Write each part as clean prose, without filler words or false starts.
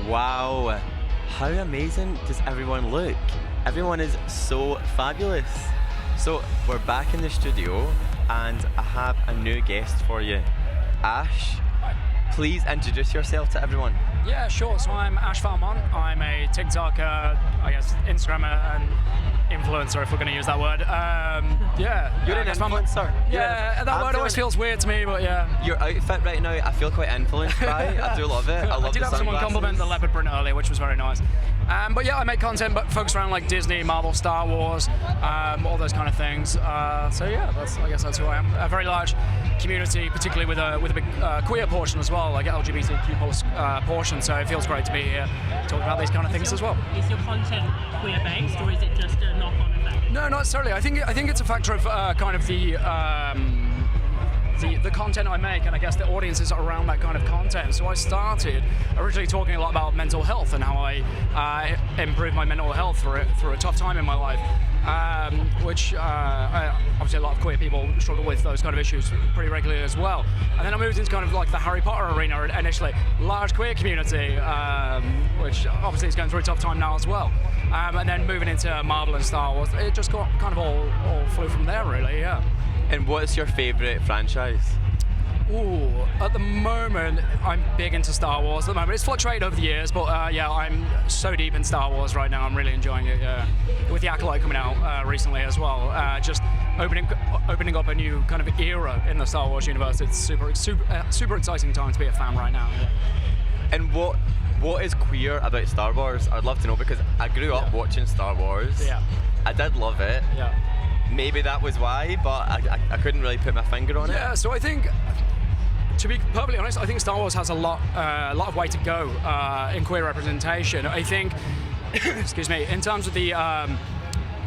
Wow, how amazing does everyone look? Everyone is so fabulous. So we're back in the studio and I have a new guest for you. Ash, please introduce yourself to everyone. Yeah, sure. So I'm Ash Valmont. I'm a TikToker, I guess Instagrammer and influencer, if we're going to use that word. You're an influencer. Yeah, that word always feels weird to me, but yeah. Your outfit right now, I feel quite influenced by. I do love it. I love did the have someone sunglasses. compliment the leopard print earlier, which was very nice. But yeah, I make content but focused around like Disney, Marvel, Star Wars, all those kind of things. So yeah, I guess that's who I am. A very large community, particularly with a big queer portion as well, like LGBTQ+ portion. So it feels great to be here talking about these kind of things as well. Is your content queer based, or is it just a knock-on effect? No, not necessarily. I think it's a factor of kind of the content I make, and I guess the audiences around that kind of content. So I started originally talking a lot about mental health and how I improved my mental health through a tough time in my life, which obviously a lot of queer people struggle with those kind of issues pretty regularly as well. And then I moved into kind of like the Harry Potter arena initially, large queer community, which obviously is going through a tough time now as well. And then moving into Marvel and Star Wars, it just got kind of all flew from there really, yeah. And what's your favourite franchise? Ooh, at the moment, I'm big into Star Wars. At the moment, it's fluctuated over the years, but yeah, I'm so deep in Star Wars right now. I'm really enjoying it. Yeah, with the Acolyte coming out recently as well, just opening up a new kind of era in the Star Wars universe. It's super exciting time to be a fan right now. Yeah. And what is queer about Star Wars? I'd love to know, because I grew up watching Star Wars. Yeah. I did love it. Yeah. Maybe that was why, but I couldn't really put my finger on it. Yeah, so I think, to be perfectly honest, I think Star Wars has a lot of way to go in queer representation. I think, excuse me, in terms of the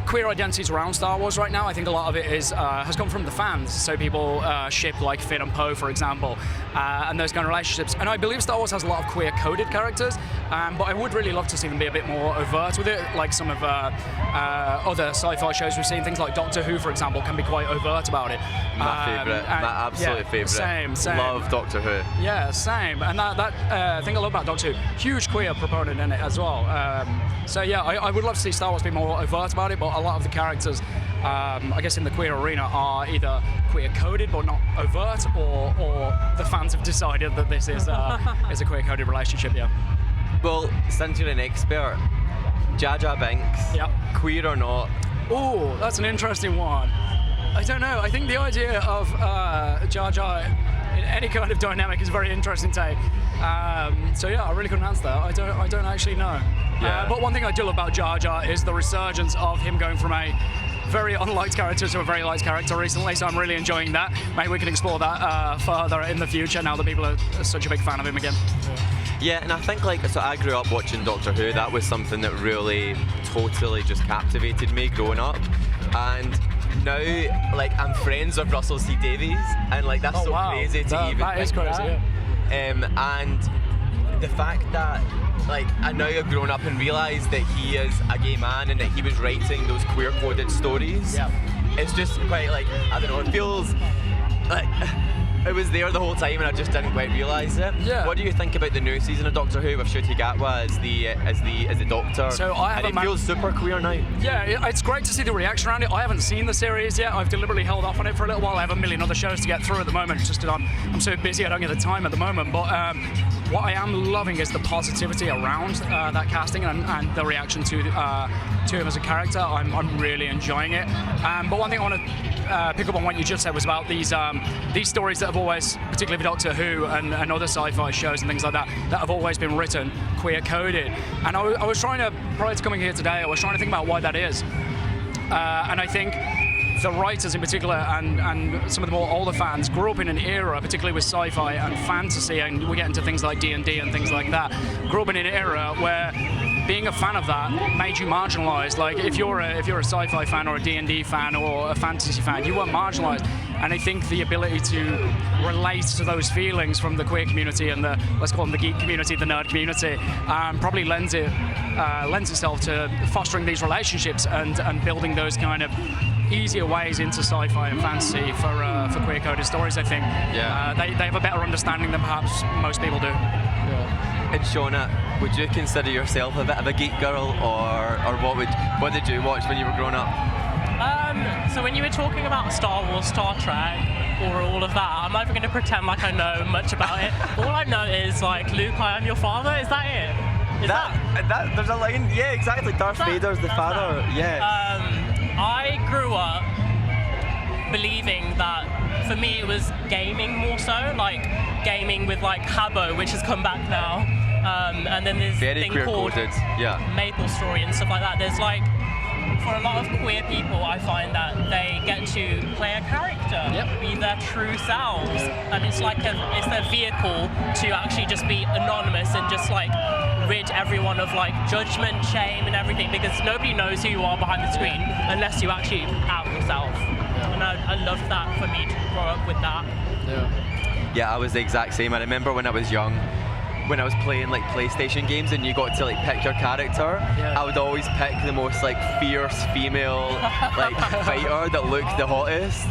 queer identities around Star Wars right now, I think a lot of it has come from the fans. So people ship like Finn and Poe, for example, and those kind of relationships. And I believe Star Wars has a lot of queer-coded characters, but I would really love to see them be a bit more overt with it, like some of other sci-fi shows we've seen. Things like Doctor Who, for example, can be quite overt about it. My favourite, my absolute favourite. Same. Love Doctor Who. Yeah, same. And that thing I love about Doctor Who, huge queer proponent in it as well. So yeah, I would love to see Star Wars be more overt about it, but a lot of the characters, I guess in the queer arena, are either queer-coded but not overt, or the fans have decided that this is a queer-coded relationship, yeah. Well, since you're an expert, Jar Jar Binks, Yep. queer or not? Oh, that's an interesting one. I don't know. I think the idea of Jar Jar in any kind of dynamic is a very interesting take. So yeah, I really couldn't answer that. I don't actually know. Yeah. But one thing I do love about Jar Jar is the resurgence of him going from a very unliked character to a very liked character recently, so I'm really enjoying that. Maybe we can explore that further in the future now that people are such a big fan of him again. Yeah, and I think so I grew up watching Doctor Who. That was something that really totally just captivated me growing up. And now, I'm friends with Russell C. Davies, and that's so wow. crazy to even that is think crazy, that. yeah. And the fact that I now have grown up and realised that he is a gay man and that he was writing those queer-coded stories. Yeah. It's just quite I don't know, it feels like it was there the whole time and I just didn't quite realise it. Yeah. What do you think about the new season of Doctor Who with Ncuti Gatwa as the Doctor? So I have and it feels super queer now. Yeah, it's great to see the reaction around it. I haven't seen the series yet. I've deliberately held off on it for a little while. I have a million other shows to get through at the moment. Just that I'm so busy I don't get the time at the moment. But what I am loving is the positivity around that casting and the reaction to him as a character. I'm really enjoying it. But one thing I want to pick up on what you just said was about these stories that have always, particularly for Doctor Who and other sci-fi shows and things like that have always been written queer-coded. And I was trying to, prior to coming here today, I was trying to think about why that is. And I think the writers in particular and some of the more older fans grew up in an era, particularly with sci-fi and fantasy, and we get into things like D&D and things like that, grew up in an era where being a fan of that made you marginalised. Like if you're a sci-fi fan or a D&D fan or a fantasy fan, you weren't marginalised. And I think the ability to relate to those feelings from the queer community and the, let's call them the geek community, the nerd community, probably lends itself to fostering these relationships and building those kind of easier ways into sci-fi and fantasy for queer-coded stories, I think. Yeah. They have a better understanding than perhaps most people do. And Shauna, Would you consider yourself a bit of a geek girl, or what did you watch when you were growing up? So when you were talking about Star Wars, Star Trek, or all of that, I'm not even going to pretend like I know much about it. All I know is like, Luke, I am your father. Is that it? Is that there's a line. Yeah, exactly. Darth Vader's the father. That. Yeah. I grew up believing that for me it was gaming more so, like gaming with like Habbo, which has come back now. And then there's Very thing queer called coded. Yeah. Maple Story and stuff like that. There's like, for a lot of queer people, I find that they get to play a character, be their true selves, and it's like it's their vehicle to actually just be anonymous and just like rid everyone of like judgment, shame, and everything, because nobody knows who you are behind the screen unless you actually out yourself. And I loved that for me to grow up with that. Yeah, I was the exact same. I remember when I was young, when I was playing like PlayStation games and you got to like pick your character, I would always pick the most like fierce female like fighter that looked the hottest.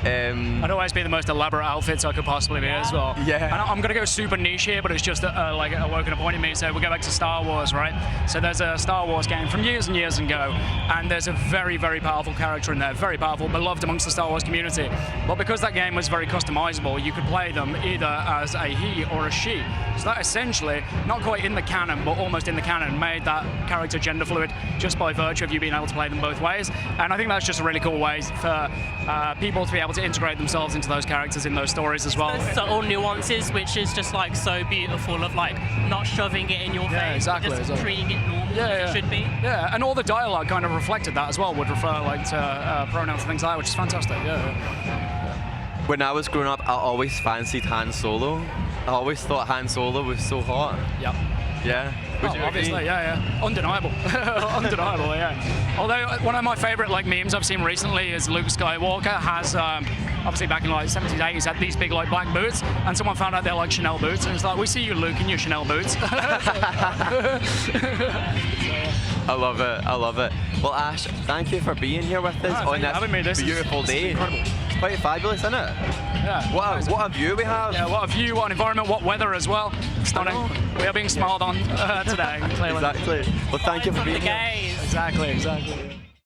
I'd always be the most elaborate outfits I could possibly be as well. Yeah. And I'm gonna go super niche here, but it's just like awoken a point in me. So we go back to Star Wars, right? So there's a Star Wars game from years and years ago, and there's a very, very powerful character in there, very powerful, beloved amongst the Star Wars community. But because that game was very customizable, you could play them either as a he or a she. So that essentially, not quite in the canon, but almost in the canon, made that character gender fluid just by virtue of you being able to play them both ways. And I think that's just a really cool way for people to be able to integrate themselves into those characters in those stories as well. Those subtle nuances, which is just like so beautiful, of like not shoving it in your face, just treating it normal as it should be. Yeah, and all the dialogue kind of reflected that as well, would refer like to pronouns and things like that, which is fantastic. When I was growing up, I always fancied Han Solo. I always thought Han Solo was so hot. Yep. Yeah. Would you obviously, agree? yeah. Undeniable. Undeniable, yeah. Although one of my favorite like memes I've seen recently is Luke Skywalker has obviously back in like 70s, 80s had these big like black boots, and someone found out they're like Chanel boots, and it's like, we see you, Luke, in your Chanel boots. I love it. I love it. Well, Ash, thank you for being here with us on this beautiful day. It's quite fabulous, isn't it? Yeah. What a view we have. Yeah, what a view, what an environment, what weather as well. Stunning. We are being smiled on today. Clearly. Exactly. Well, thank you for being here. Gays. Exactly.